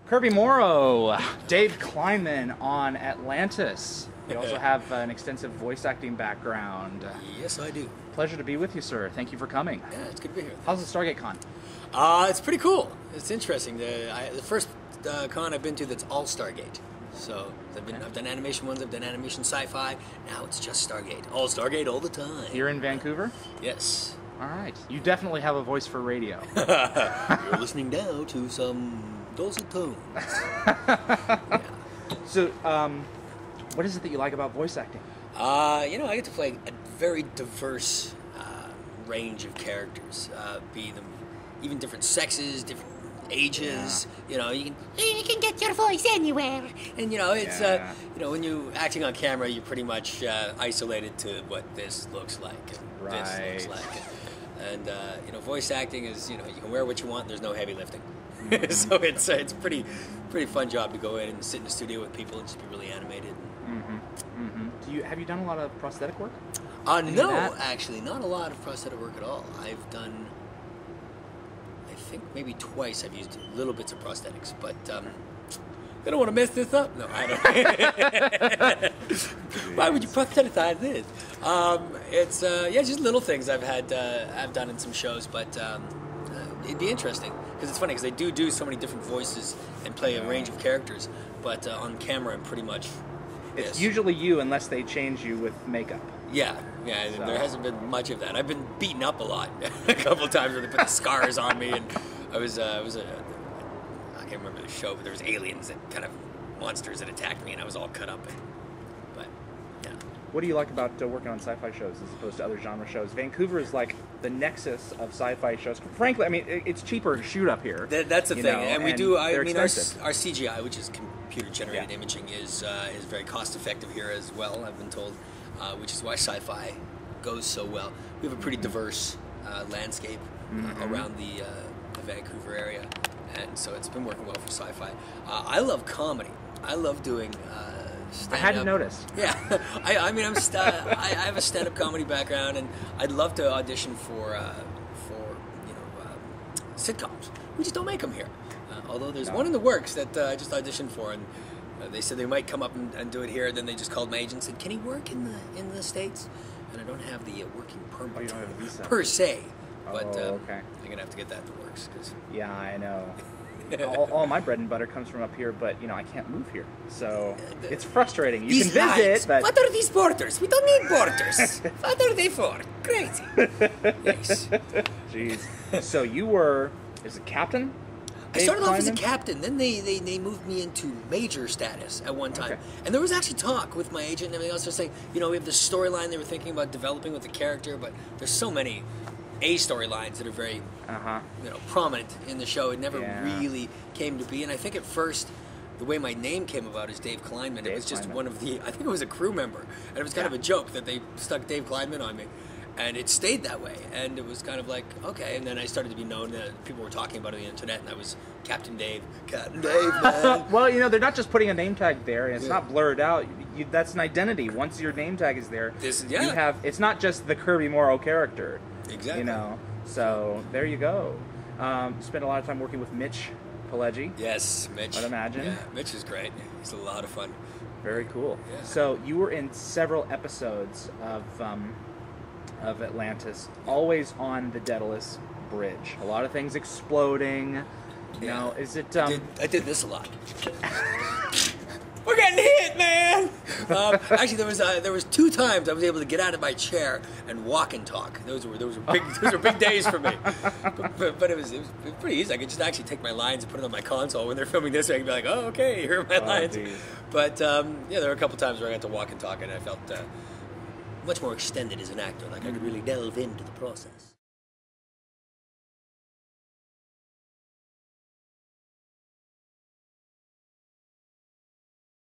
Kirby Morrow, Dave Kleinman on Atlantis. You also have an extensive voice acting background. Yes, I do. Pleasure to be with you, sir. Thank you for coming. Yeah, it's good to be here. How's the Stargate Con? It's pretty cool. It's interesting. The first con I've been to that's all Stargate. So I've done animation ones, I've done animation sci-fi. Now it's just Stargate. All Stargate all the time. You're in Vancouver? Yes. All right. You definitely have a voice for radio. You're listening now to some dulcet tones. Yeah. So, what is it that you like about voice acting? I get to play a very diverse range of characters, be them even different sexes, different ages. Yeah. You can get your voice anywhere. And it's when you're acting on camera, you're pretty much isolated to what this looks like and this looks like. And voice acting is you can wear what you want. There's no heavy lifting. So it's a pretty fun job to go in and sit in the studio with people and just be really animated. Have you done a lot of prosthetic work? No, actually, not a lot of prosthetic work at all. I've done, I think maybe twice. I've used little bits of prosthetics, but I don't want to mess this up. No, I don't. Why would you prosthetize this? It's just little things I've done in some shows, but it'd be interesting because it's funny because they do so many different voices and play a range of characters, but on camera, I'm pretty much. It's usually you unless they change you with makeup. Yeah. So. There hasn't been much of that. I've been beaten up a lot, a couple of times where they put the scars on me, and I can't remember the show, but there was aliens that kind of monsters that attacked me, and I was all cut up. But yeah. What do you like about working on sci-fi shows as opposed to other genre shows? Vancouver is like the nexus of sci-fi shows. Frankly, I mean, it's cheaper to shoot up here. That's the thing, and we do. I mean, our CGI, which is computer-generated imaging, is very cost-effective here as well. I've been told, which is why sci-fi goes so well. We have a pretty diverse landscape around the Vancouver area, and so it's been working well for sci-fi. I love comedy. I love doing. I hadn't noticed. Yeah, I mean, I have a stand-up comedy background, and I'd love to audition for sitcoms. We just don't make them here. Although there's one in the works that I just auditioned for, and they said they might come up and do it here. And then they just called my agent and said, "Can he work in the States?" And I don't have the working permit you don't have a visa per se, but okay. I'm gonna have to get that in the works. Yeah, I know. all my bread and butter comes from up here, but I can't move here, so it's frustrating. You can visit, but what are these borders? We don't need borders. What are they for? Crazy. Yes. Jeez. So you were as a captain? I started off as a captain, then they moved me into major status at one time. Okay. And there was actually talk with my agent and everything else. They're saying, we have this storyline they were thinking about developing with the character, but there's so many storylines that are very prominent in the show. It never really came to be. And I think at first, the way my name came about is Dave Kleinman. It was just one of I think it was a crew member. And it was kind of a joke that they stuck Dave Kleinman on me. And it stayed that way, and it was kind of like, okay. And then I started to be known that people were talking about it on the internet, and I was Captain Dave, man. Well, they're not just putting a name tag there, and it's not blurred out. That's an identity. Once your name tag is there, you have. It's not just the Kirby Morrow character. Exactly. So there you go. Spent a lot of time working with Mitch Pileggi. Yes, Mitch. I'd imagine. Yeah, Mitch is great. He's a lot of fun. Very cool. Yeah. So you were in several episodes of Atlantis, always on the Daedalus bridge. A lot of things exploding. Is it? I did this a lot. We're getting hit, man. Actually, there was 2 times I was able to get out of my chair and walk and talk. Those were big days for me. But it was pretty easy. I could just actually take my lines and put it on my console when they're filming this. I could be like, oh, okay, here are my lines. Geez. But there were a couple times where I got to walk and talk, and I felt much more extended as an actor. Like I could really delve into the process.